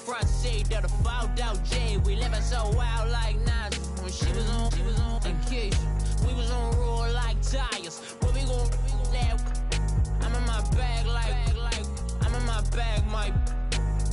front seat of the fogged out J. We living so wild like Nas. When she was on and Keisha. We was on roll like tires. Where we gon' that? I'm in my bag like I'm in my bag, Mike.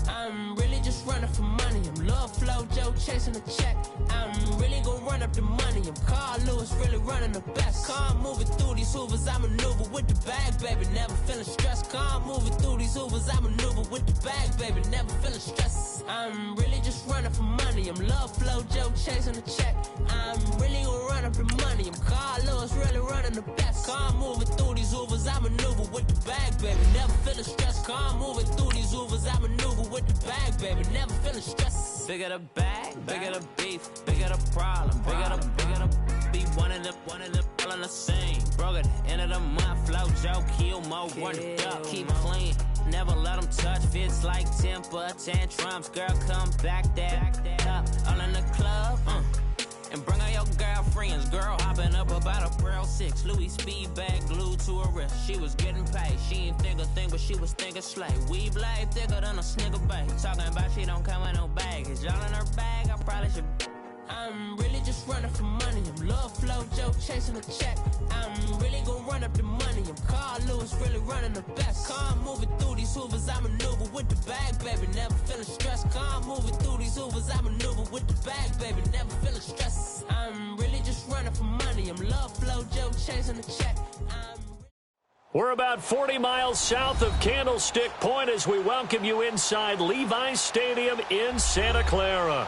I'm really just running for money. I'm Love Flow Joe chasing a check. I'm really gon' run up the money. I'm Carl Lewis, really running the best. Car moving through these Hoovers, I maneuver with the bag, baby. Never feeling stressed. Car moving through these Hoovers, I maneuver with the bag, baby. Never feeling stressed. I'm really just running for money. I'm Love Flow Joe chasing a check. I'm really gon' run up the money. I'm Carl Lewis, really running the best. Car moving through these Hoovers, I maneuver with the bag, baby. Never feeling stressed. Car moving through these Hoovers, I maneuver with the bag, baby. Never feeling stressed. Bigger the bag, bigger the beef, bigger the problem, bigger the be one of the all in the same. Broke at the end of the month, Flow Joe, kill more, run it up, keep clean. Never let them touch, fits like temper tantrums. Girl, come back that up, all in the club, and bring all your girlfriends. Girl hopping up about a Pearl 6 Louis speed bag glued to her wrist. She was getting paid, she ain't think a thing, but she was thinking slay. Weave blade thicker than a Snicker bag. Talking about she don't come with no baggage. Y'all in her bag, I probably should. I'm really just running for money. I'm Love Flow Joe chasing a check. I'm really gon' run up the money. I'm Carl Lewis, really running the best. Car moving through these Hoovers, I maneuver with the bag, baby. Never feeling stressed. Car moving through these Hoovers, I maneuver with the bag, baby. Never feeling stressed. I'm really just running for money. I'm Love Flow Joe chasing a check. We're about 40 miles south of Candlestick Point as we welcome you inside Levi's Stadium in Santa Clara.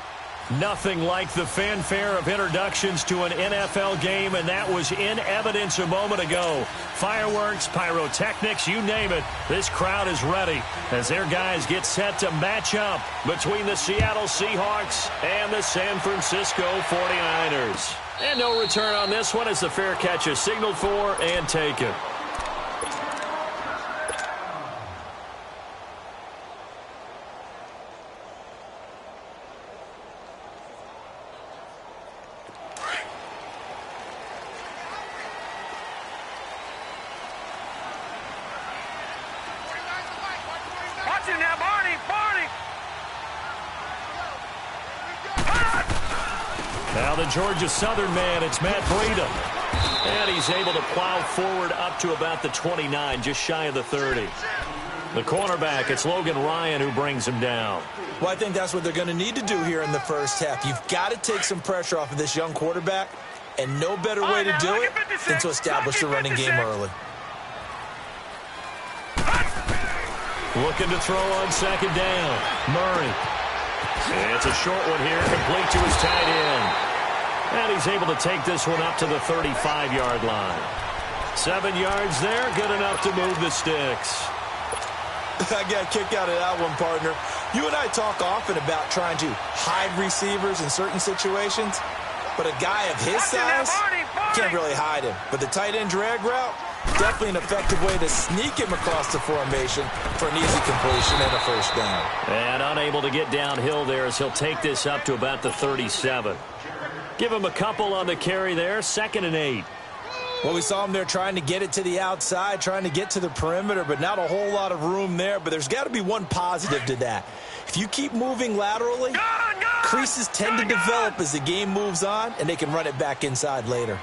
Nothing like the fanfare of introductions to an NFL game, and that was in evidence a moment ago. Fireworks, pyrotechnics, you name it. This crowd is ready as their guys get set to match up between the Seattle Seahawks and the San Francisco 49ers. And no return on this one as the fair catch is signaled for and taken. Now the Georgia Southern man, it's Matt Breida. And he's able to plow forward up to about the 29, just shy of the 30. The cornerback, it's Logan Ryan who brings him down. Well, I think that's what they're going to need to do here in the first half. You've got to take some pressure off of this young quarterback, and no better way to do it than to establish the running game early. Looking to throw on second down. Murray. And it's a short one here, complete to his tight end. And he's able to take this one up to the 35-yard line. 7 yards there, good enough to move the sticks. I got a kick out of that one, partner. You and I talk often about trying to hide receivers in certain situations, but a guy of his size can't really hide him. But the tight end drag route, definitely an effective way to sneak him across the formation for an easy completion and a first down. And unable to get downhill there as he'll take this up to about the 37. Give him a couple on the carry there, 2nd and 8. Well, we saw him there trying to get it to the outside, trying to get to the perimeter, but not a whole lot of room there. But there's got to be one positive to that. If you keep moving laterally, creases tend to develop as the game moves on, and they can run it back inside later.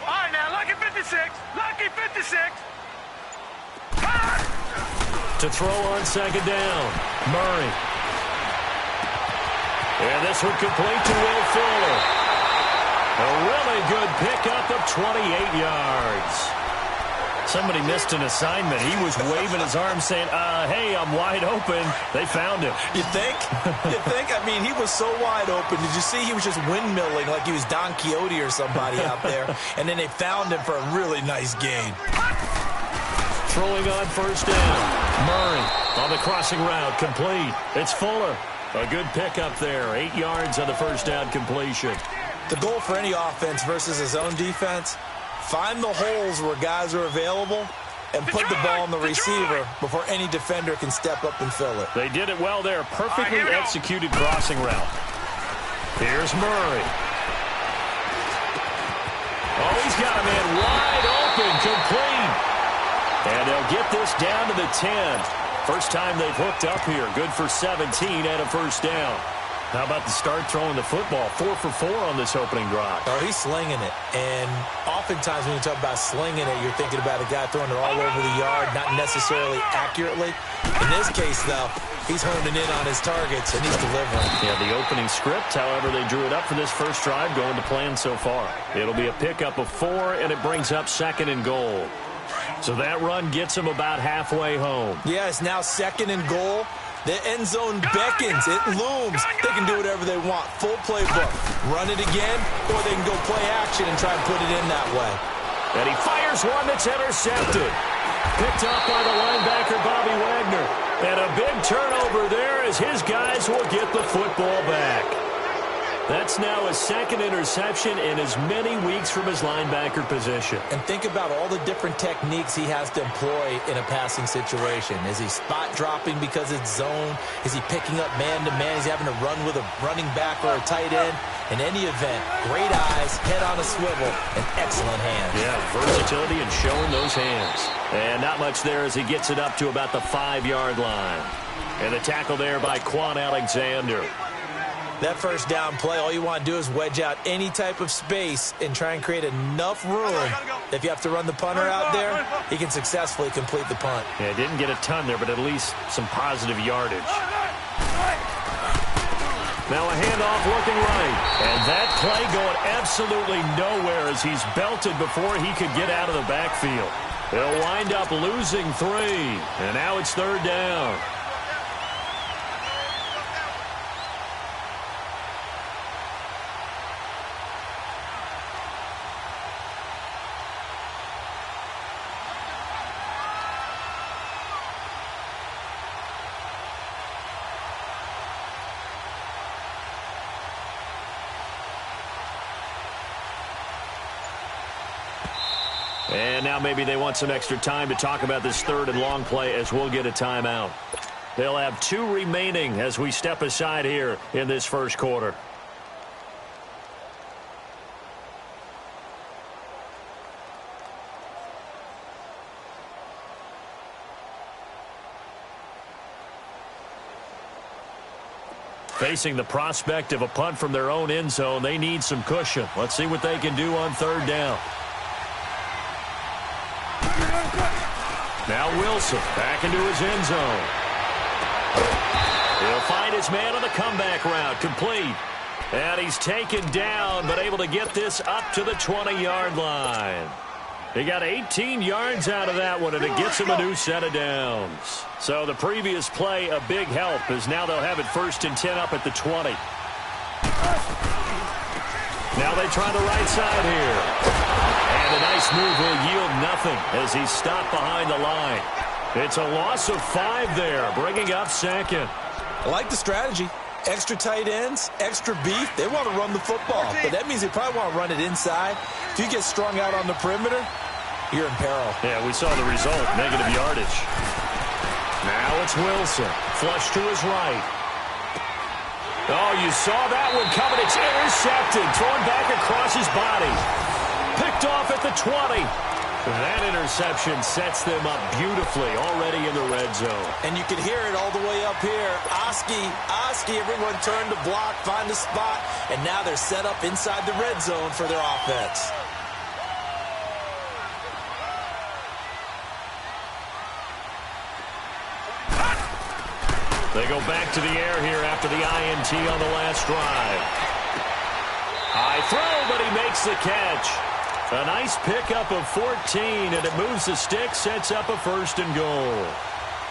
All right, now, lucky 56. Lucky 56. To throw on second down, Murray. And this one complete to Will Fuller. A really good pickup of 28 yards. Somebody missed an assignment. He was waving his arm saying, hey, I'm wide open. They found him. You think? You think? I mean, he was so wide open. Did you see he was just windmilling like he was Don Quixote or somebody out there? And then they found him for a really nice gain. Throwing on first down. Murray on the crossing route, complete. It's Fuller. A good pickup there. 8 yards on the first down completion. The goal for any offense versus his own defense, find the holes where guys are available and put the ball on the receiver before any defender can step up and fill it. They did it well there. Perfectly executed crossing route. Here's Murray. Oh, he's got a man wide open, complete. And they'll get this down to the 10. First time they've hooked up here. Good for 17 and a first down. How about the start throwing the football? 4 for 4 on this opening drive. Oh, he's slinging it. And oftentimes when you talk about slinging it, you're thinking about a guy throwing it all over the yard, not necessarily accurately. In this case, though, he's honing in on his targets, and he's delivering. Yeah, the opening script, however, they drew it up for this first drive, going to plan so far. It'll be a pickup of 4, and it brings up 2nd and goal. So that run gets him about halfway home. Yeah, it's now 2nd and goal. The end zone beckons. It looms. They can do whatever they want. Full playbook. Run it again, or they can go play action and try and put it in that way. And he fires one that's intercepted. Picked up by the linebacker, Bobby Wagner. And a big turnover there as his guys will get the football back. That's now his 2nd interception in as many weeks from his linebacker position. And think about all the different techniques he has to employ in a passing situation. Is he spot dropping because it's zone? Is he picking up man-to-man? Is he having to run with a running back or a tight end? In any event, great eyes, head on a swivel, and excellent hands. Yeah, versatility and showing those hands. And not much there as he gets it up to about the 5-yard line. And the tackle there by Quan Alexander. That first down play, all you want to do is wedge out any type of space and try and create enough room. If you have to run the punter out there, he can successfully complete the punt. Yeah, didn't get a ton there, but at least some positive yardage. Now a handoff looking right. And that play going absolutely nowhere as he's belted before he could get out of the backfield. They'll wind up losing 3. And now it's 3rd down. And now maybe they want some extra time to talk about this 3rd and long play as we'll get a timeout. They'll have 2 remaining as we step aside here in this first quarter. Facing the prospect of a punt from their own end zone, they need some cushion. Let's see what they can do on 3rd down. Now Wilson back into his end zone. He'll find his man on the comeback route. Complete. And he's taken down, but able to get this up to the 20-yard line. He got 18 yards out of that one, and it gets him a new set of downs. So the previous play, a big help, as now they'll have it 1st and 10 up at the 20. Now they try the right side here. And a nice move will yield nothing as he's stopped behind the line. It's a loss of 5 there, bringing up 2nd. I like the strategy. Extra tight ends, extra beef. They want to run the football, but that means they probably want to run it inside. If you get strung out on the perimeter, you're in peril. Yeah, we saw the result, negative yardage. Now it's Wilson, flush to his right. Oh, you saw that one coming. It's intercepted, thrown back across his body. Picked off at the 20. That interception sets them up beautifully already in the red zone. And you can hear it all the way up here. Oski, everyone turned to block, find a spot, and now they're set up inside the red zone for their offense. They go back to the air here after the INT on the last drive. High throw, but he makes the catch. A nice pickup of 14, and it moves the stick, sets up a 1st and goal.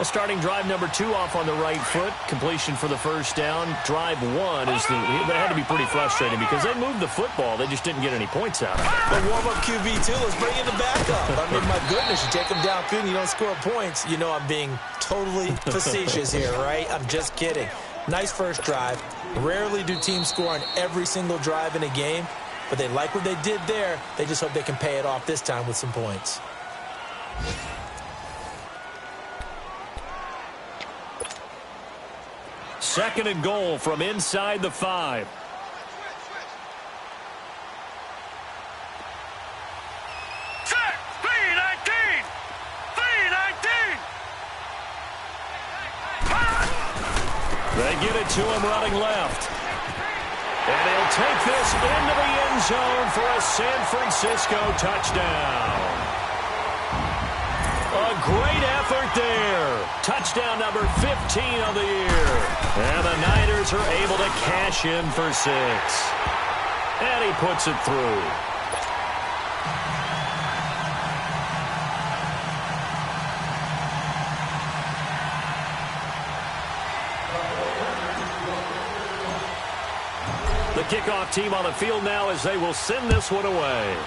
Well, starting drive number 2 off on the right foot. Completion for the first down. Drive 1 is that had to be pretty frustrating because they moved the football. They just didn't get any points out of it. The warm-up QB2, let's bring in the backup. I mean, my goodness, you take them downfield and you don't score points. You know I'm being totally facetious here, right? I'm just kidding. Nice first drive. Rarely do teams score on every single drive in a game. But they like what they did there. They just hope they can pay it off this time with some points. Second and goal from inside the 5. get it to him running left. And he'll take this into the end zone for a San Francisco touchdown. A great effort there. Touchdown number 15 of the year. And the Niners are able to cash in for 6. And he puts it through. The kickoff team on the field now as they will send this one away.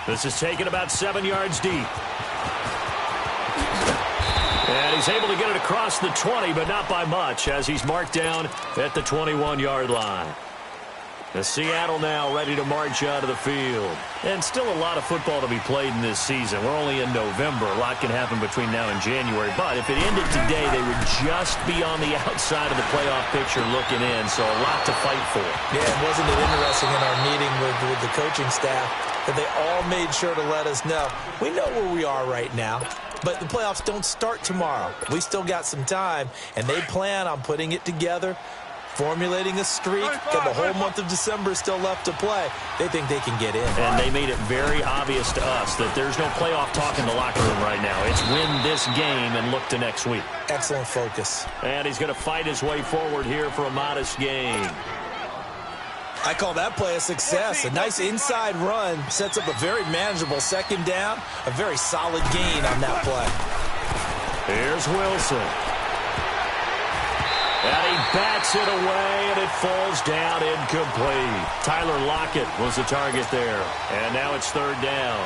This is taken about 7 yards deep. And he's able to get it across the 20, but not by much, as he's marked down at the 21-yard line. The Seattle now ready to march out of the field. And still a lot of football to be played in this season. We're only in November. A lot can happen between now and January. But if it ended today, they would just be on the outside of the playoff picture looking in. So a lot to fight for. Yeah, wasn't it interesting in our meeting with the coaching staff that they all made sure to let us know, we know where we are right now, but the playoffs don't start tomorrow. We still got some time, and they plan on putting it together, formulating a streak. Got the whole month of December still left to play. They think they can get in. And they made it very obvious to us that there's no playoff talk in the locker room right now. It's win this game and look to next week. Excellent focus. And he's going to fight his way forward here for a modest gain. I call that play a success. A nice inside run sets up a very manageable second down. A very solid gain on that play. Here's Wilson. And he bats it away, and it falls down incomplete. Tyler Lockett was the target there. And now it's third down.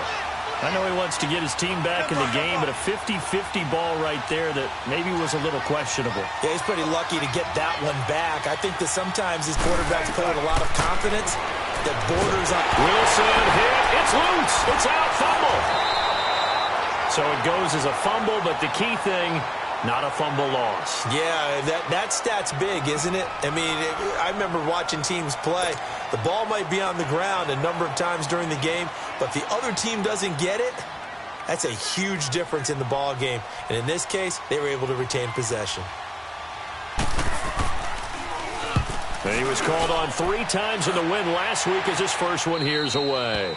I know he wants to get his team back in the game, but a 50-50 ball right there that maybe was a little questionable. Yeah, he's pretty lucky to get that one back. I think that sometimes these quarterbacks play with a lot of confidence that borders on... Wilson hit. It's loose. It's out. Fumble. So it goes as a fumble, but the key thing... not a fumble loss. Yeah, that stat's big, isn't it? I mean, I remember watching teams play. The ball might be on the ground a number of times during the game, but the other team doesn't get it. That's a huge difference in the ball game. And in this case, they were able to retain possession. And he was called on 3 times in the win last week as his first one here's away.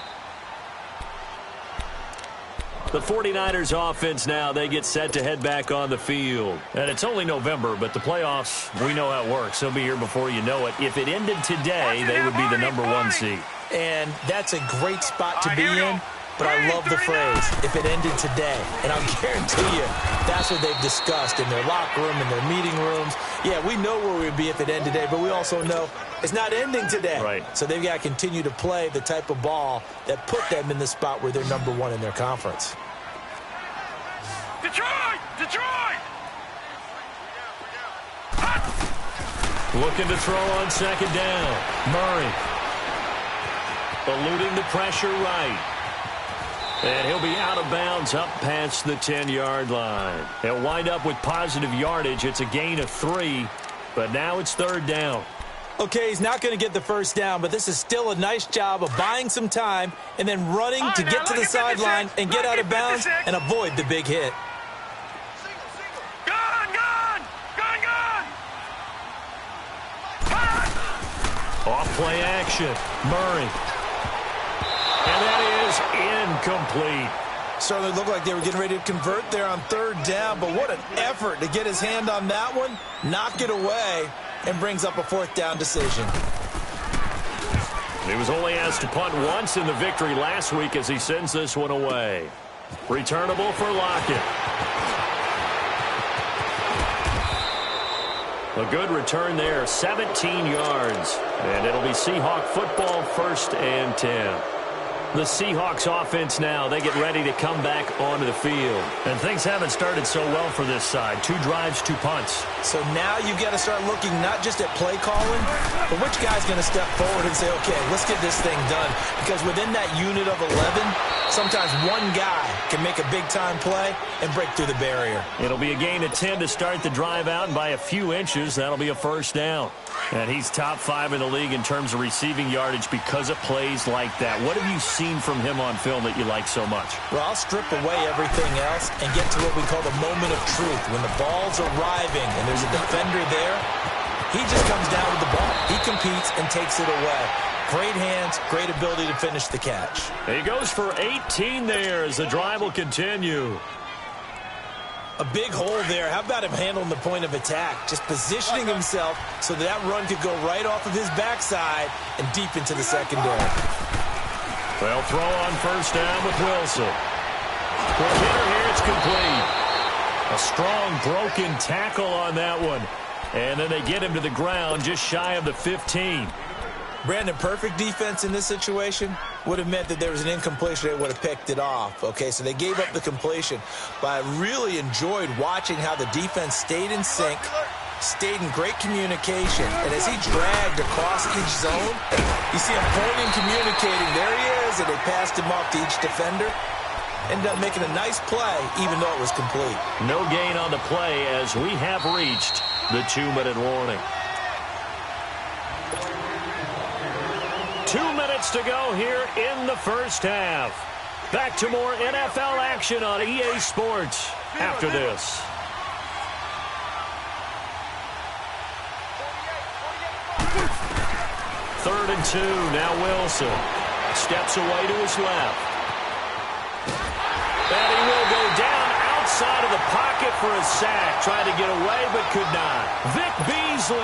The 49ers offense now, they get set to head back on the field. And it's only November, but the playoffs, we know how it works. They'll be here before you know it. If it ended today, they would be the number 1 seed. And that's a great spot to be in, but I love the phrase, if it ended today. And I'll guarantee you, that's what they've discussed in their locker room, in their meeting rooms. Yeah, we know where we'd be if it ended today, but we also know it's not ending today. Right. So they've got to continue to play the type of ball that put them in the spot where they're number 1 in their conference. Detroit! Detroit! Looking to throw on second down. Murray. Eluding the pressure right. And he'll be out of bounds up past the 10-yard line. He'll wind up with positive yardage. It's a gain of 3, but now it's third down. Okay, he's not going to get the first down, but this is still a nice job of buying some time and then running to get to the sideline and get out of bounds and avoid the big hit. Off play action. Murray. And that is incomplete. Certainly looked like they were getting ready to convert there on third down, but what an effort to get his hand on that one, knock it away, and brings up a fourth down decision. He was only asked to punt once in the victory last week as he sends this one away. Returnable for Lockett. A good return there, 17 yards. And it'll be Seahawk football, 1st and 10. The Seahawks offense now, they get ready to come back onto the field. And things haven't started so well for this side. 2 drives, 2 punts. So now you've got to start looking not just at play calling, but which guy's going to step forward and say, okay, let's get this thing done. Because within that unit of 11, sometimes one guy can make a big-time play and break through the barrier. It'll be a gain of 10 to start the drive out, and by a few inches, that'll be a first down. And he's top 5 in the league in terms of receiving yardage because of plays like that. What have you seen seen from him on film that you like so much? Well, I'll strip away everything else and get to what we call the moment of truth. When the ball's arriving and there's a defender there, he just comes down with the ball. He competes and takes it away. Great hands, great ability to finish the catch. He goes for 18 there as the drive will continue. A big hole there. How about him handling the point of attack? Just positioning himself so that run could go right off of his backside and deep into the secondary. Well, throw on first down with Wilson. For a hitter here, it's complete. A strong broken tackle on that one. And then they get him to the ground just shy of the 15. Brandon, perfect defense in this situation would have meant that there was an incompletion. They would have picked it off. Okay, so they gave up the completion. But I really enjoyed watching how the defense stayed in sync, stayed in great communication. And as he dragged across each zone, you see him pointing, communicating. There he is, and they passed him off to each defender. Ended up making a nice play, even though it was complete. No gain on the play as we have reached the 2-minute warning. 2 minutes to go here in the first half. Back to more NFL action on EA Sports after this. Third and 2. Now Wilson steps away to his left. And he will go down outside of the pocket for a sack. Tried to get away, but could not. Vic Beasley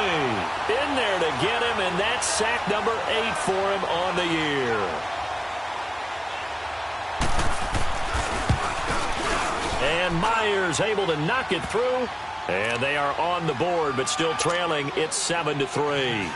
in there to get him, and that's sack number 8 for him on the year. And Myers able to knock it through. And they are on the board, but still trailing. It's 7-3.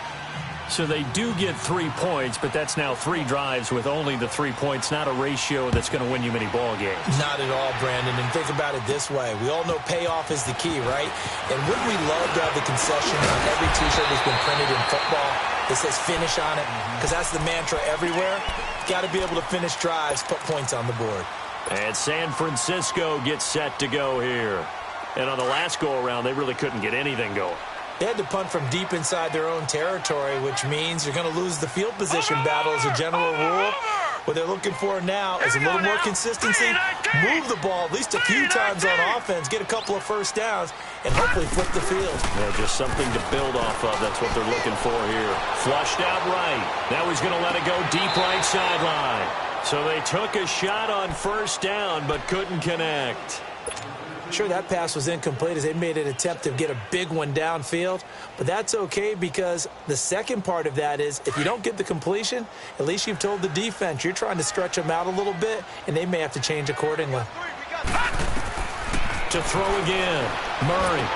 So they do get 3 points, but that's now 3 drives with only the 3 points, not a ratio that's going to win you many ball games. Not at all, Brandon. And think about it this way. We all know payoff is the key, right? And wouldn't we love to have the concession on every T-shirt that's been printed in football that says finish on it? Because that's the mantra everywhere. Got to be able to finish drives, put points on the board. And San Francisco gets set to go here. And on the last go-around, they really couldn't get anything going. They had to punt from deep inside their own territory, which means you're going to lose the field position battle as a general rule. What they're looking for now is a little more consistency, move the ball at least a few times on offense, get a couple of first downs, and hopefully flip the field. Yeah, just something to build off of. That's what they're looking for here. Flushed out right. Now he's going to let it go deep right sideline. So they took a shot on first down, but couldn't connect. Sure, that pass was incomplete as they made an attempt to get a big one downfield, but that's okay because the second part of that is if you don't get the completion, at least you've told the defense you're trying to stretch them out a little bit, and they may have to change accordingly. To throw again, Murray.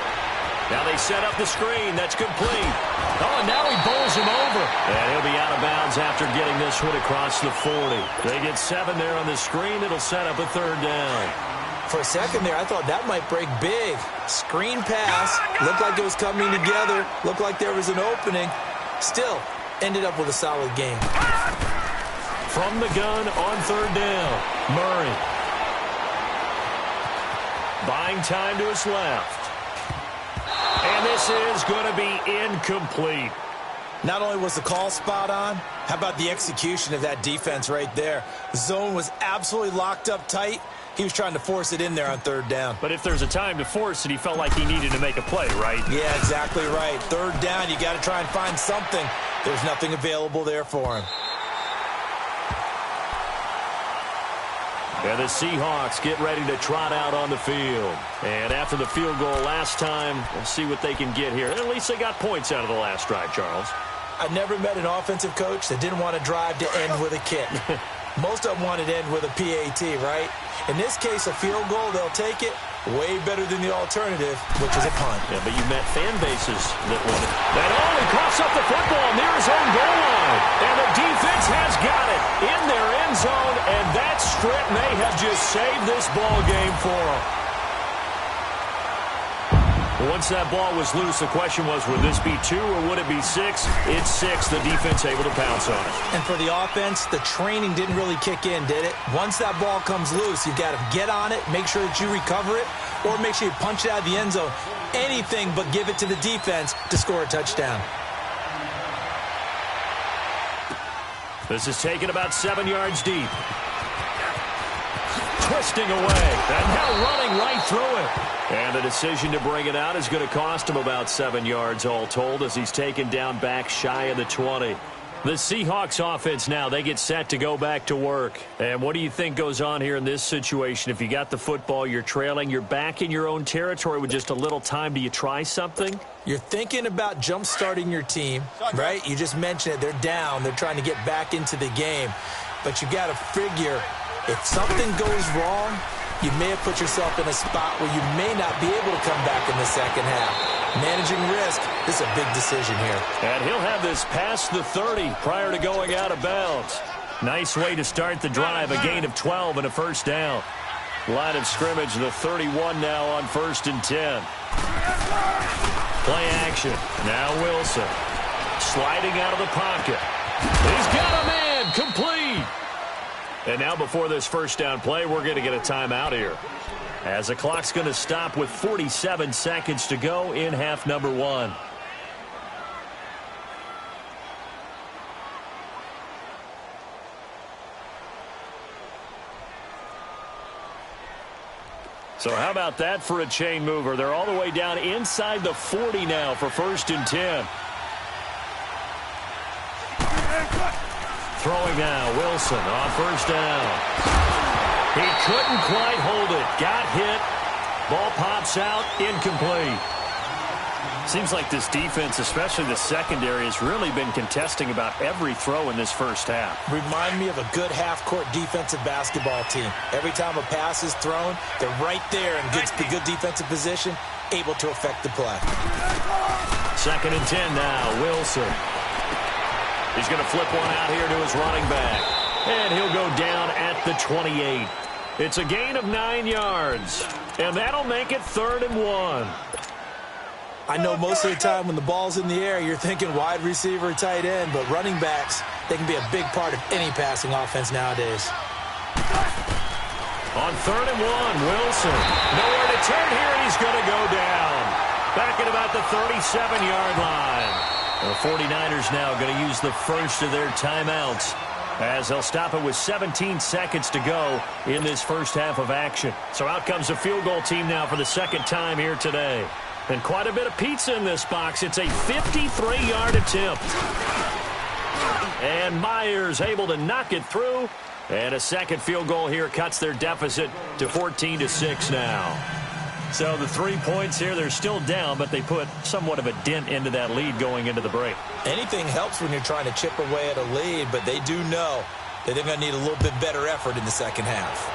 Now they set up the screen. That's complete. Oh, and now he bowls him over. And he'll be out of bounds after getting this one across the 40. They get 7 there on the screen. It'll set up a third down. For a second there, I thought that might break big. Screen pass. Looked like it was coming together. Looked like there was an opening. Still, ended up with a solid game. From the gun on third down, Murray. Buying time to his left. And this is going to be incomplete. Not only was the call spot on, how about the execution of that defense right there? The zone was absolutely locked up tight. He was trying to force it in there on third down. But if there's a time to force it, he felt like he needed to make a play, right? Yeah, exactly right. Third down, you got to try and find something. There's nothing available there for him. And the Seahawks get ready to trot out on the field. And after the field goal last time, we'll see what they can get here. At least they got points out of the last drive, Charles. I never met an offensive coach that didn't want to drive to end with a kick. Most of them wanted to end with a PAT, right? In this case, a field goal, they'll take it. Way better than the alternative, which is a punt. Yeah, but you met fan bases that want it. And he coughs up the football near his own goal line. And the defense has got it in their end zone, and that strip may have just saved this ball game for them. Once that ball was loose, the question was, would this be 2 or would it be 6? It's 6. The defense able to pounce on it. And for the offense, the training didn't really kick in, did it? Once that ball comes loose, you've got to get on it, make sure that you recover it, or make sure you punch it out of the end zone. Anything but give it to the defense to score a touchdown. This is taken about 7 yards deep. Twisting away, and now running right through it. And the decision to bring it out is going to cost him about 7 yards all told as he's taken down back shy of the 20. The Seahawks offense now, they get set to go back to work. And what do you think goes on here in this situation? If you got the football, you're trailing, you're back in your own territory with just a little time. Do you try something? You're thinking about jump-starting your team, right? You just mentioned it. They're down. They're trying to get back into the game. But you got to figure if something goes wrong, you may have put yourself in a spot where you may not be able to come back in the second half. Managing risk, this is a big decision here. And he'll have this past the 30 prior to going out of bounds. Nice way to start the drive, a gain of 12 and a first down. Line of scrimmage, the 31 now on 1st and 10. Play action. Now Wilson. Sliding out of the pocket. He's got a man, complete. And now before this first down play, we're going to get a timeout here, as the clock's going to stop with 47 seconds to go in half number 1. So how about that for a chain mover? They're all the way down inside the 40 now for 1st and 10. Throwing now, Wilson on 1st down. He couldn't quite hold it. Got hit. Ball pops out. Incomplete. Seems like this defense, especially the secondary, has really been contesting about every throw in this first half. Remind me of a good half-court defensive basketball team. Every time a pass is thrown, they're right there in good defensive position, able to affect the play. 2nd and 10 now. Wilson. He's going to flip one out here to his running back. And he'll go down at the 28. It's a gain of 9 yards. And that'll make it 3rd and 1. I know most of the time when the ball's in the air, you're thinking wide receiver, tight end, but running backs, they can be a big part of any passing offense nowadays. On 3rd and 1, Wilson. Nowhere to turn here, and he's going to go down. Back at about the 37-yard line. The 49ers now going to use the first of their timeouts, as they'll stop it with 17 seconds to go in this first half of action. So out comes the field goal team now for the second time here today. And quite a bit of pizza in this box. It's a 53-yard attempt. And Myers able to knock it through. And a second field goal here cuts their deficit to 14-6 now. So the 3 points here, they're still down, but they put somewhat of a dent into that lead going into the break. Anything helps when you're trying to chip away at a lead, but they do know that they're going to need a little bit better effort in the second half.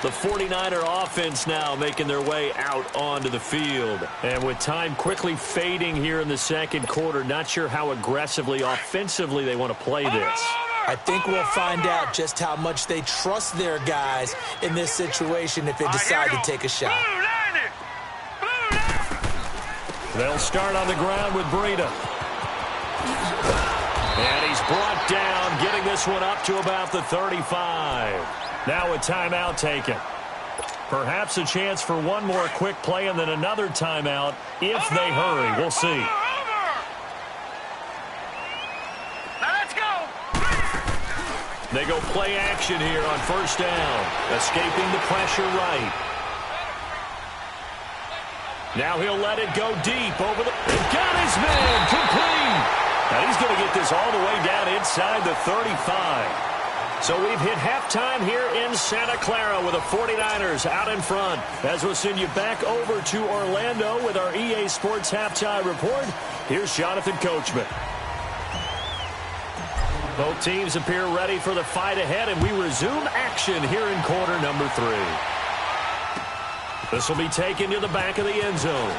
The 49er offense now making their way out onto the field. And with time quickly fading here in the second quarter, not sure how aggressively, offensively they want to play this. I think we'll find out just how much they trust their guys in this situation if they decide to take a shot. They'll start on the ground with Breida. And he's brought down, getting this one up to about the 35. Now a timeout taken. Perhaps a chance for one more quick play and then another timeout if they hurry. We'll see. They go play action here on 1st down. Escaping the pressure right. Now he'll let it go deep over the... Got his man, complete! Now he's going to get this all the way down inside the 35. So we've hit halftime here in Santa Clara with the 49ers out in front. As we'll send you back over to Orlando with our EA Sports Halftime Report, here's Jonathan Coachman. Both teams appear ready for the fight ahead, and we resume action here in quarter number 3. This will be taken to the back of the end zone.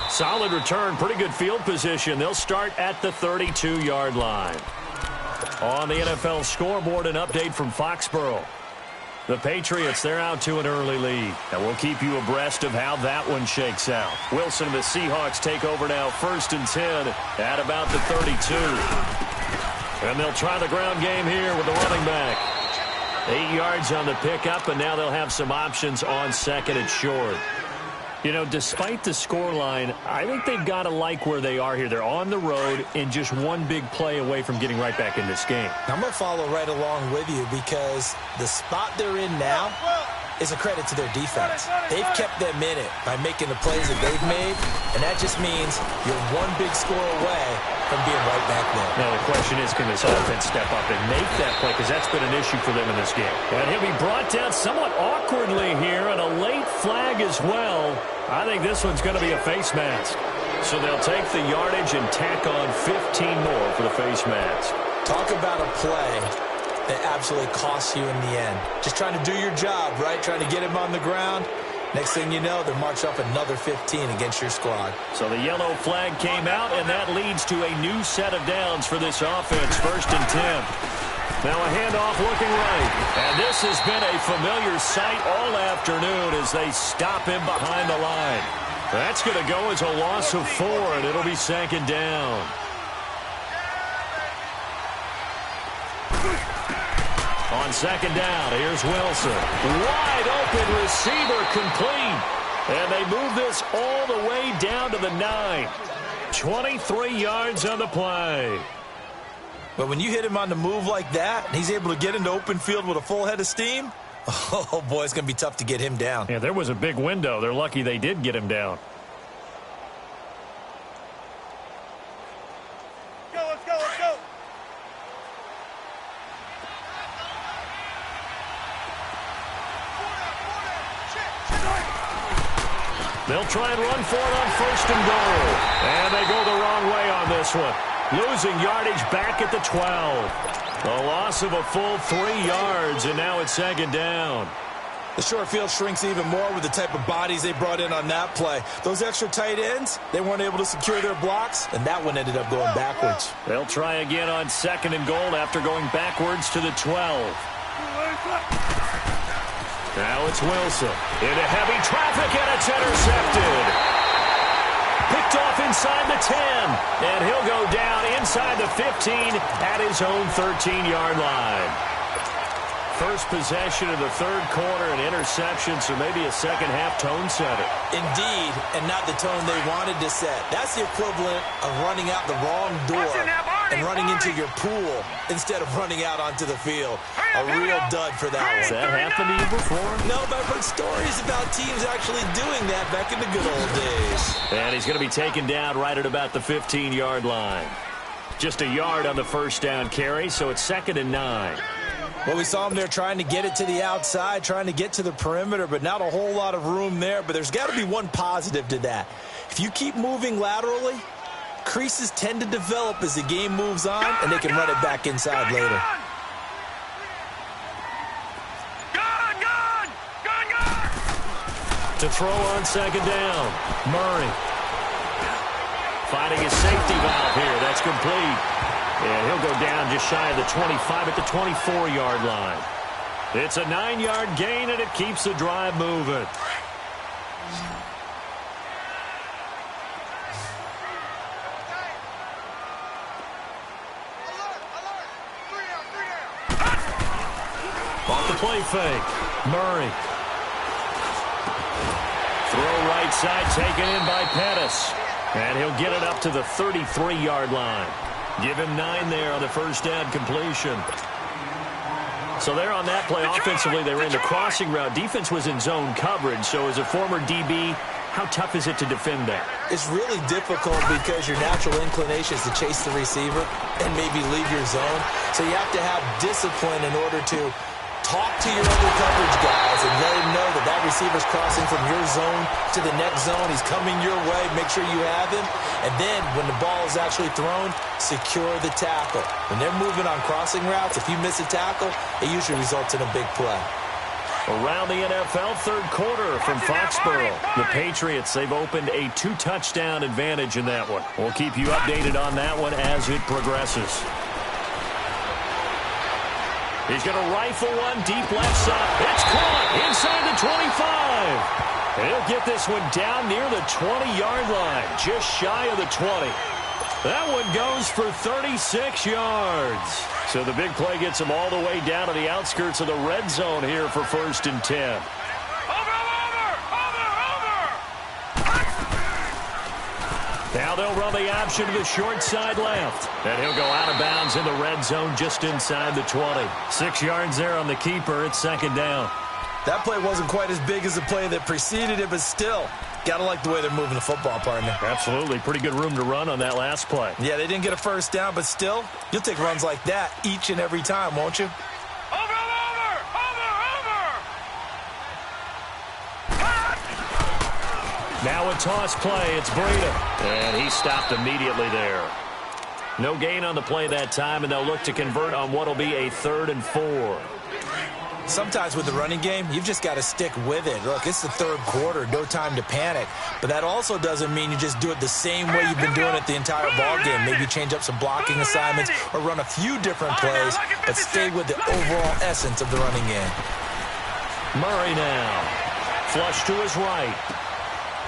Solid return, pretty good field position. They'll start at the 32-yard line. On the NFL scoreboard, an update from Foxborough. The Patriots, they're out to an early lead. And we'll keep you abreast of how that one shakes out. Wilson and the Seahawks take over now 1st and 10 at about the 32. And they'll try the ground game here with the running back. 8 yards on the pickup, and now they'll have some options on second and short. You know, despite the scoreline, I think they've got to like where they are here. They're on the road and just one big play away from getting right back in this game. I'm going to follow right along with you because the spot they're in now is a credit to their defense. They've kept them in it by making the plays that they've made, and that just means you're one big score away from being right back there. Now, the question is, can this offense step up and make that play? Because that's been an issue for them in this game. And he'll be brought down somewhat awkwardly here, and a late flag as well. I think this one's going to be a face mask. So they'll take the yardage and tack on 15 more for the face mask. Talk about a play that absolutely costs you in the end. Just trying to do your job, right? Trying to get him on the ground. Next thing you know, they're marched up another 15 against your squad. So the yellow flag came out, and that leads to a new set of downs for this offense. 1st and 10. Now a handoff looking right. And this has been a familiar sight all afternoon as they stop him behind the line. That's going to go as a loss of 4, and it'll be 2nd down. On 2nd down, here's Wilson. Wide open receiver complete. And they move this all the way down to the 9. 23 yards on the play. But when you hit him on the move like that, and he's able to get into open field with a full head of steam, oh boy, it's going to be tough to get him down. Yeah, there was a big window. They're lucky they did get him down. Let's go. They'll try and run for it on 1st and goal. And they go the wrong way on this one. Losing yardage back at the 12. A loss of a full 3 yards, and now it's 2nd down. The short field shrinks even more with the type of bodies they brought in on that play. Those extra tight ends, they weren't able to secure their blocks, and that one ended up going backwards. They'll try again on 2nd and goal after going backwards to the 12. Now it's Wilson into heavy traffic, and it's intercepted. Picked off inside the 10, and he'll go down inside the 15 at his own 13-yard line. First possession of the 3rd quarter, an interception, so maybe a second-half tone setter. Indeed, and not the tone they wanted to set. That's the equivalent of running out the wrong door and running into your pool instead of running out onto the field. A real dud for that one. Has that happened to you before? No, but I've heard stories about teams actually doing that back in the good old days. And he's going to be taken down right at about the 15-yard line. Just a yard on the 1st down carry, so it's 2nd and 9. Well, we saw him there trying to get it to the outside, trying to get to the perimeter, but not a whole lot of room there. But there's got to be one positive to that. If you keep moving laterally, creases tend to develop as the game moves on, and they can run it back inside later. To throw on 2nd down, Murray. Finding his safety valve here. That's complete. And he'll go down just shy of the 25 at the 24-yard line. It's a 9-yard gain, and it keeps the drive moving. Off the play fake, Murray. Throw right side, taken in by Pettis. And he'll get it up to the 33-yard line. Give him 9 there on the 1st down completion. So there on that play, offensively, they ran the crossing route. Defense was in zone coverage, so as a former DB, how tough is it to defend that? It's really difficult because your natural inclination is to chase the receiver and maybe leave your zone. So you have to have discipline in order to talk to your other coverage guys and let him know that that receiver's crossing from your zone to the next zone. He's coming your way. Make sure you have him. And then when the ball is actually thrown, secure the tackle. When they're moving on crossing routes, if you miss a tackle, it usually results in a big play. Around the NFL, 3rd quarter from Foxborough. The Patriots, they've opened a 2-touchdown advantage in that one. We'll keep you updated on that one as it progresses. He's going to rifle one deep left side. It's caught inside the 25. And he'll get this one down near the 20-yard line, just shy of the 20. That one goes for 36 yards. So the big play gets them all the way down to the outskirts of the red zone here for 1st and 10. Now they'll run the option to the short side left. And he'll go out of bounds in the red zone just inside the 20. 6 yards there on the keeper. It's 2nd down. That play wasn't quite as big as the play that preceded it, but still, got to like the way they're moving the football, partner. Absolutely. Pretty good room to run on that last play. Yeah, they didn't get a 1st down, but still, you'll take runs like that each and every time, won't you? Now a toss play. It's Breida. And he stopped immediately there. No gain on the play that time, and they'll look to convert on what will be a 3rd and 4. Sometimes with the running game, you've just got to stick with it. Look, it's the 3rd quarter, no time to panic. But that also doesn't mean you just do it the same way you've been doing it the entire ball game. Maybe change up some blocking assignments or run a few different plays, but stay with the overall essence of the running game. Murray now. Flush to his right.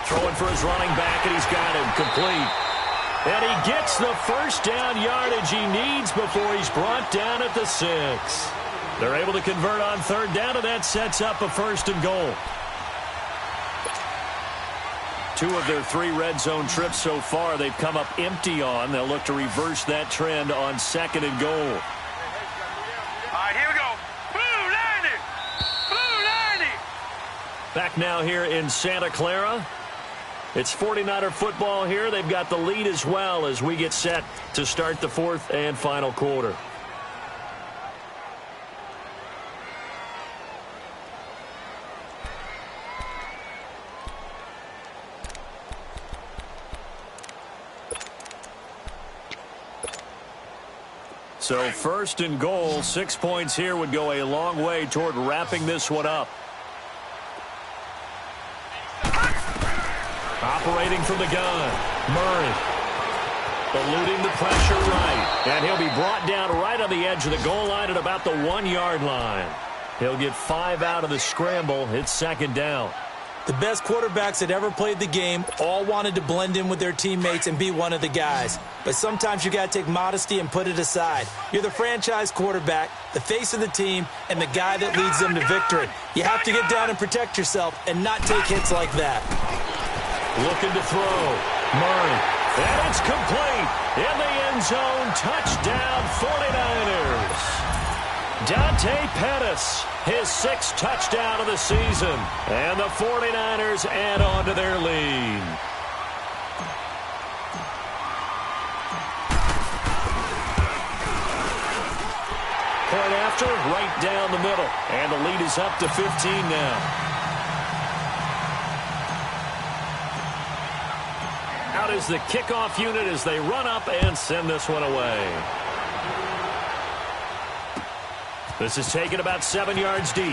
Throwing for his running back, and he's got him complete. And he gets the 1st down yardage he needs before he's brought down at the 6. They're able to convert on 3rd down, and that sets up a 1st and goal. 2 of their 3 red zone trips so far they've come up empty on. They'll look to reverse that trend on 2nd and goal. All right, here we go. Blue 90! Blue 90! Back now here in Santa Clara. It's 49er football here. They've got the lead as well as we get set to start the 4th and final quarter. So 1st and goal, 6 points here would go a long way toward wrapping this one up. Operating from the gun, Murray. Eluding the pressure right. And he'll be brought down right on the edge of the goal line at about the 1-yard line. He'll get 5 out of the scramble. It's 2nd down. The best quarterbacks that ever played the game all wanted to blend in with their teammates and be one of the guys. But sometimes you got to take modesty and put it aside. You're the franchise quarterback, the face of the team, and the guy that leads them to victory. You have to get down and protect yourself and not take hits like that. Looking to throw. Murray. And it's complete. In the end zone. Touchdown 49ers. Dante Pettis, his 6th touchdown of the season. And the 49ers add on to their lead. Point after, right down the middle. And the lead is up to 15 now. Out is the kickoff unit as they run up and send this one away. This is taken about 7 yards deep.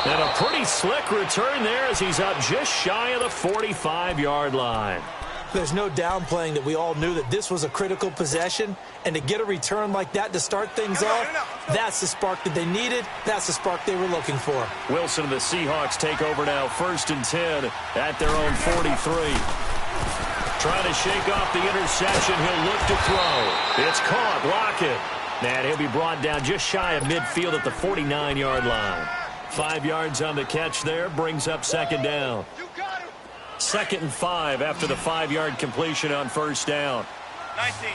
And a pretty slick return there as he's up just shy of the 45-yard line. There's no downplaying that we all knew that this was a critical possession, and to get a return like that to start things off, that's the spark that they needed. That's the spark they were looking for. Wilson and the Seahawks take over now, 1st and 10 at their own 43. Trying to shake off the interception. He'll look to throw. It's caught. Lockett. And he'll be brought down just shy of midfield at the 49-yard line. 5 yards on the catch there. Brings up 2nd down. 2nd and 5 after the 5-yard completion on 1st down. 19.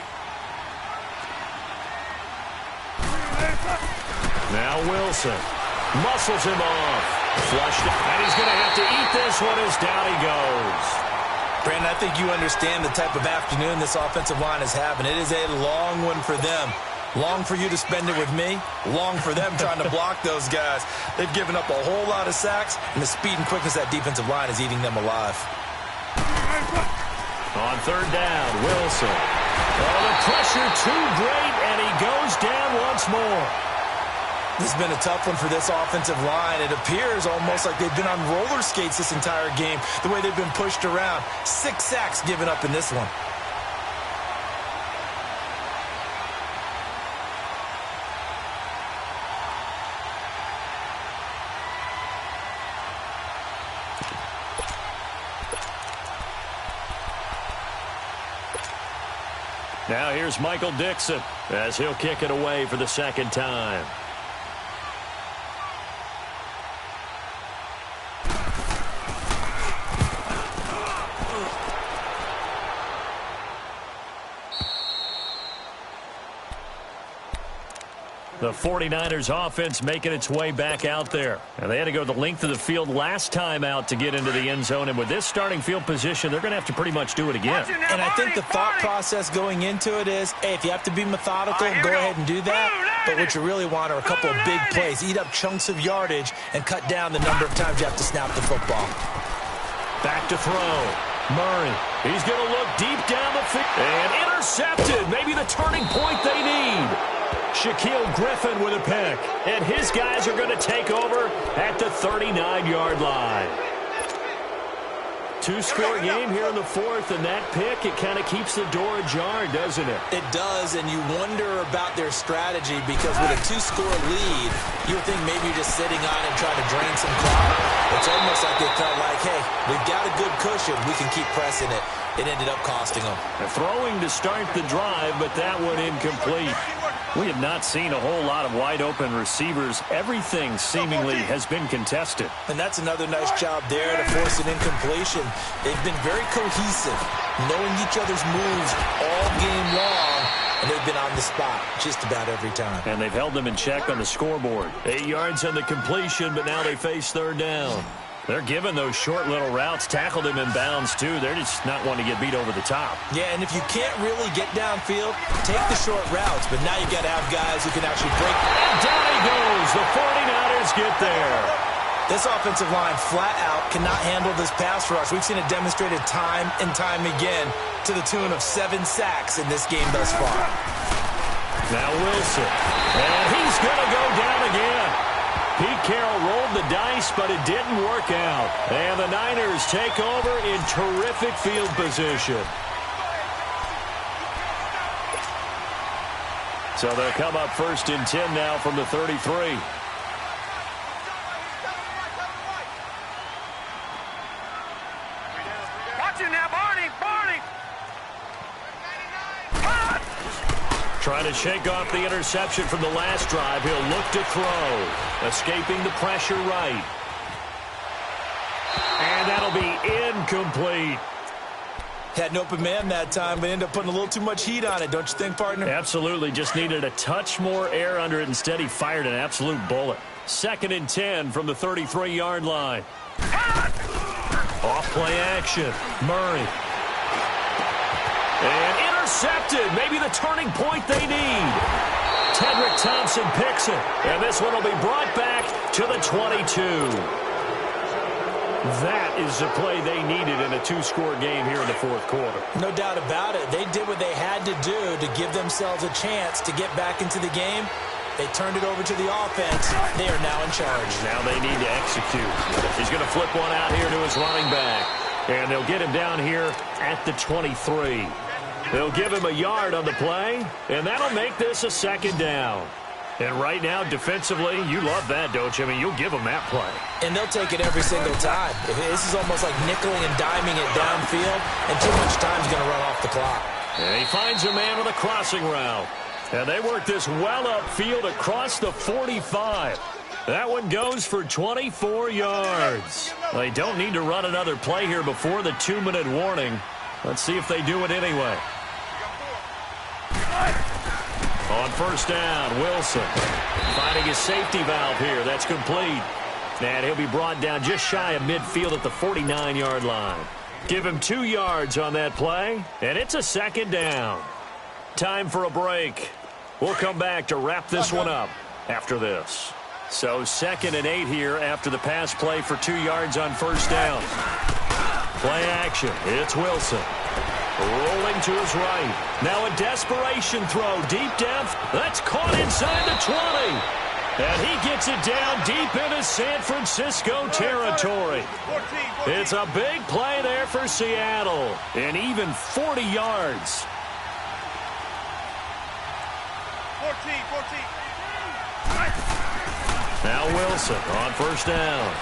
Now Wilson muscles him off. Flushed it. And he's going to have to eat this one as down he goes. Brandon, I think you understand the type of afternoon this offensive line is having. It is a long one for them. Long for you to spend it with me. Long for them trying to block those guys. They've given up a whole lot of sacks, and the speed and quickness of that defensive line is eating them alive. On 3rd down, Wilson. Oh, the pressure too great, and he goes down once more. This has been a tough one for this offensive line. It appears almost like they've been on roller skates this entire game, the way they've been pushed around. 6 sacks given up in this one. Now here's Michael Dixon as he'll kick it away for the second time. The 49ers offense making its way back out there. And they had to go the length of the field last time out to get into the end zone. And with this starting field position, they're going to have to pretty much do it again. And I think the thought process going into it is, hey, if you have to be methodical, go ahead and do that. But what you really want are a couple of big plays. Eat up chunks of yardage and cut down the number of times you have to snap the football. Back to throw. Murray. He's going to look deep down the field. And intercepted. Maybe the turning point they need. Shaquille Griffin with a pick. And his guys are going to take over at the 39-yard line. Two-score game here in the fourth, and that pick, it kind of keeps the door ajar, doesn't it? It does, and you wonder about their strategy because with a two-score lead, you would think maybe you're just sitting on it trying to drain some clock. It's almost like they felt like, hey, we've got a good cushion. We can keep pressing it. It ended up costing them. Throwing to start the drive, but that one incomplete. We have not seen a whole lot of wide-open receivers. Everything seemingly has been contested. And that's another nice job there to force an incompletion. They've been very cohesive, knowing each other's moves all game long, and they've been on the spot just about every time. And they've held them in check on the scoreboard. 8 yards on the completion, but now they face third down. They're giving those short little routes, tackled him in bounds, too. They're just not wanting to get beat over the top. Yeah, and if you can't really get downfield, take the short routes. But now you got to have guys who can actually break. And down he goes. The 49ers get there. This offensive line flat out cannot handle this pass rush. We've seen it demonstrated time and time again to the tune of 7 sacks in this game thus far. Now Wilson. And he's going to go down again. Pete Carroll rolled the dice, but it didn't work out. And the Niners take over in terrific field position. So they'll come up first and 10 now from the 33. Watch it now, Barney! Trying to shake off the interception from the last drive. He'll look to throw. Escaping the pressure right. And that'll be incomplete. Had an open man that time, but ended up putting a little too much heat on it, don't you think, partner? Absolutely. Just needed a touch more air under it. Instead, he fired an absolute bullet. 2nd and 10 from the 33-yard line. Off play action. Murray. And intercepted. Maybe the turning point they need. Tedrick Thompson picks it. And this one will be brought back to the 22. That is the play they needed in a 2-score game here in the fourth quarter. No doubt about it. They did what they had to do to give themselves a chance to get back into the game. They turned it over to the offense. They are now in charge. Now they need to execute. He's going to flip one out here to his running back. And they'll get him down here at the 23. They'll give him a yard on the play, and that'll make this a 2nd down. And right now, defensively, you love that, don't you? I mean, you'll give them that play. And they'll take it every single time. This is almost like nickeling and diming it downfield, and too much time's going to run off the clock. And he finds a man with a crossing route. And they work this well upfield across the 45. That one goes for 24 yards. They don't need to run another play here before the 2-minute warning. Let's see if they do it anyway. On first down, Wilson finding his safety valve here. That's complete. And he'll be brought down just shy of midfield at the 49-yard line. Give him 2 yards on that play, and it's a 2nd down. Time for a break. We'll come back to wrap this one up after this. So 2nd and 8 here after the pass play for 2 yards on first down. Play action. It's Wilson. Rolling to his right. Now a desperation throw deep down. That's caught inside the 20. And he gets it down deep into San Francisco territory. It's a big play there for Seattle. And even 40 yards. 14. Now Wilson on first down.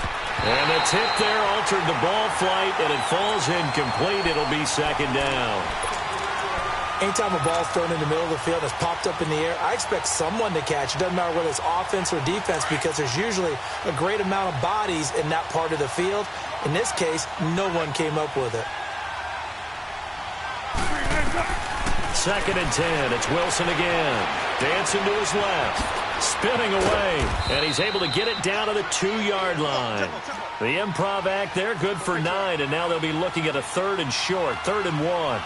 And the tip there altered the ball flight, and it falls incomplete. It'll be 2nd down. Anytime a ball's thrown in the middle of the field and it's popped up in the air, I expect someone to catch. It doesn't matter whether it's offense or defense because there's usually a great amount of bodies in that part of the field. In this case, no one came up with it. 2nd and 10. It's Wilson again. Dancing to his left. Spinning away. And he's able to get it down to the 2-yard line. The improv act there, good for 9. And now they'll be looking at a 3rd and short. 3rd and 1.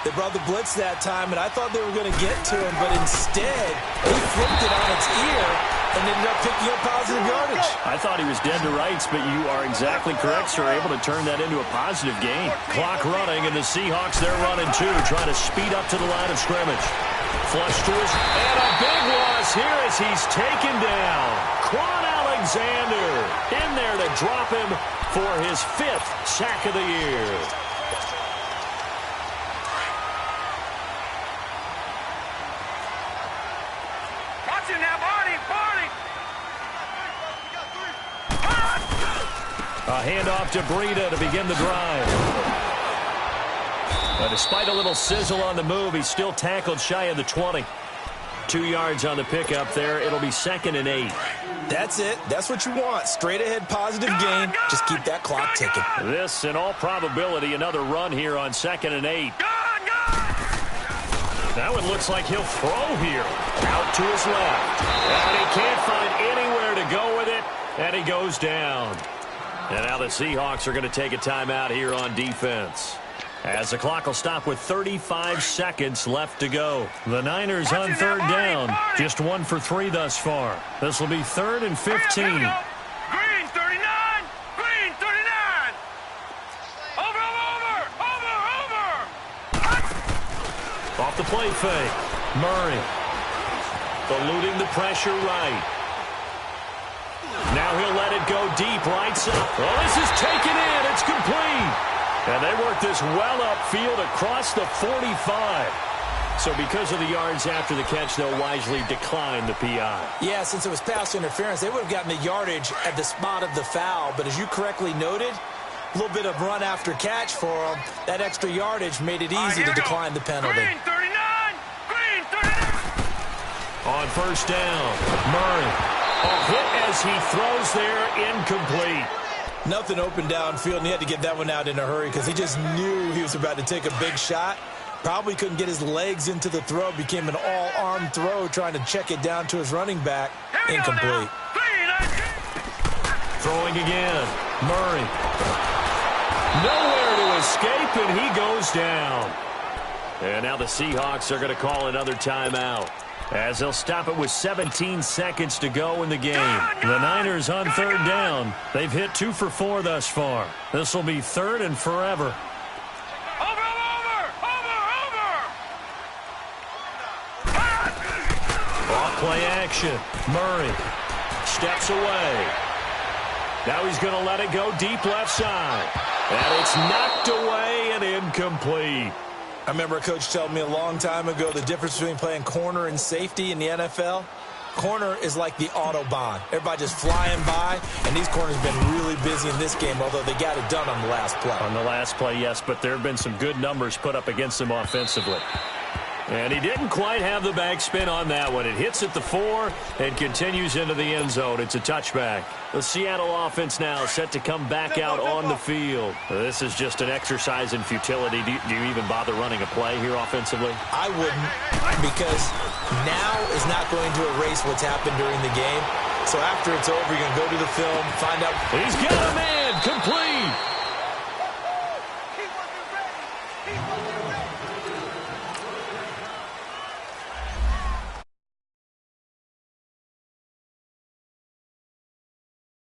They brought the blitz that time, and I thought they were going to get to him, but instead, he flipped it on its ear and ended up picking up positive yardage. I thought he was dead to rights, but you are exactly correct, sir. Able to turn that into a positive gain. Clock running, and the Seahawks, they're running too, trying to speed up to the line of scrimmage. Flush to his, and a big loss here as he's taken down. Quan Alexander in there to drop him for his 5th sack of the year. A handoff to Breida to begin the drive. Despite a little sizzle on the move, he's still tackled shy of the 20. 2 yards on the pickup there. It'll be 2nd and 8. That's it. That's what you want. Straight ahead positive gain. Just keep that clock ticking. This, in all probability, another run here on 2nd and 8. Now it looks like he'll throw here. Out to his left. And he can't find anywhere to go with it. And he goes down. And now the Seahawks are going to take a timeout here on defense, as the clock will stop with 35 seconds left to go. The Niners on 3rd down, just 1 for 3 thus far. This will be 3rd and 15. Green 39, Green 39. Over. Off the play fake. Murray eluding the pressure right. Now he'll let it go deep right side. Well, this is taken in. It's complete. And they work this well upfield across the 45. So because of the yards after the catch, they'll wisely decline the PI. Yeah, since it was pass interference, they would have gotten the yardage at the spot of the foul. But as you correctly noted, a little bit of run after catch for them. That extra yardage made it easy to decline the penalty. Green 39, Green 39. On 1st down, Murray. A hit as he throws there, incomplete. Nothing open downfield, and he had to get that one out in a hurry because he just knew he was about to take a big shot. Probably couldn't get his legs into the throw. Became an all-arm throw trying to check it down to his running back. Incomplete. Throwing again. Murray. Nowhere to escape, and he goes down. And now the Seahawks are going to call another timeout, as they'll stop it with 17 seconds to go in the game. The Niners on 3rd down. They've hit 2 for 4 thus far. This will be 3rd and forever. Over. Off play action. Murray steps away. Now he's going to let it go deep left side. And it's knocked away and incomplete. I remember a coach telling me a long time ago the difference between playing corner and safety in the NFL. Corner is like the Autobahn. Everybody just flying by, and these corners have been really busy in this game, although they got it done on the last play. On the last play, yes, but there have been some good numbers put up against them offensively. And he didn't quite have the backspin on that one. It hits at the 4 and continues into the end zone. It's a touchback. The Seattle offense now set to come back out on the field. This is just an exercise in futility. Do you even bother running a play here offensively? I wouldn't, because now is not going to erase what's happened during the game. So after it's over, you're going to go to the film, find out. He's got a man complete.